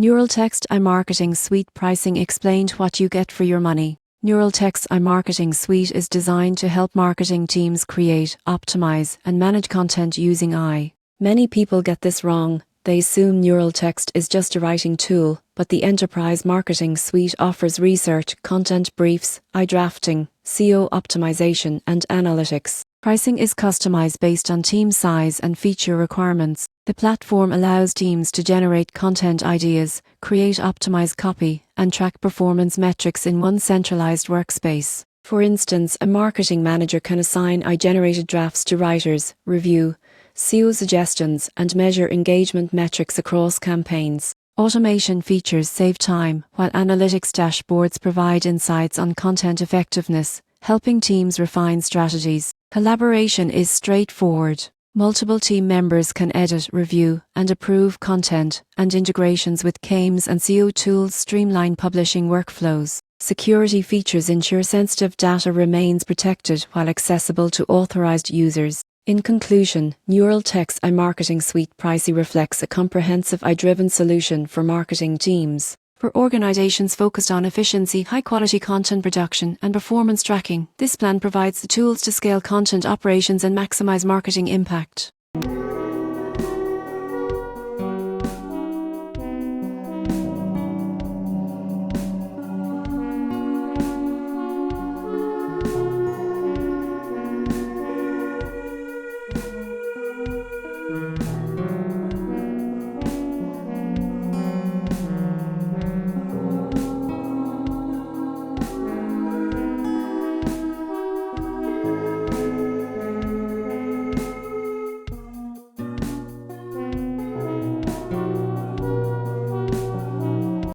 Neuraltext iMarketing Suite pricing explained what you get for your money. Neuraltext iMarketing Suite is designed to help marketing teams create, optimize, and manage content using AI. Many people get this wrong. They assume Neuraltext is just a writing tool, but the Enterprise Marketing Suite offers research, content briefs, AI drafting, SEO optimization, and analytics. Pricing is customized based on team size and feature requirements. The platform allows teams to generate content ideas, create optimized copy, and track performance metrics in one centralized workspace. For instance, a marketing manager can assign AI-generated drafts to writers, review SEO suggestions, and measure engagement metrics across campaigns. Automation features save time, while analytics dashboards provide insights on content effectiveness, helping teams refine strategies. Collaboration is straightforward. Multiple team members can edit, review, and approve content, and integrations with CAMs and SEO tools streamline publishing workflows. Security features ensure sensitive data remains protected while accessible to authorized users. In conclusion, Neuraltext iMarketing Suite pricing reflects a comprehensive AI-driven solution for marketing teams. For organizations focused on efficiency, high-quality content production, and performance tracking, this plan provides the tools to scale content operations and maximize marketing impact.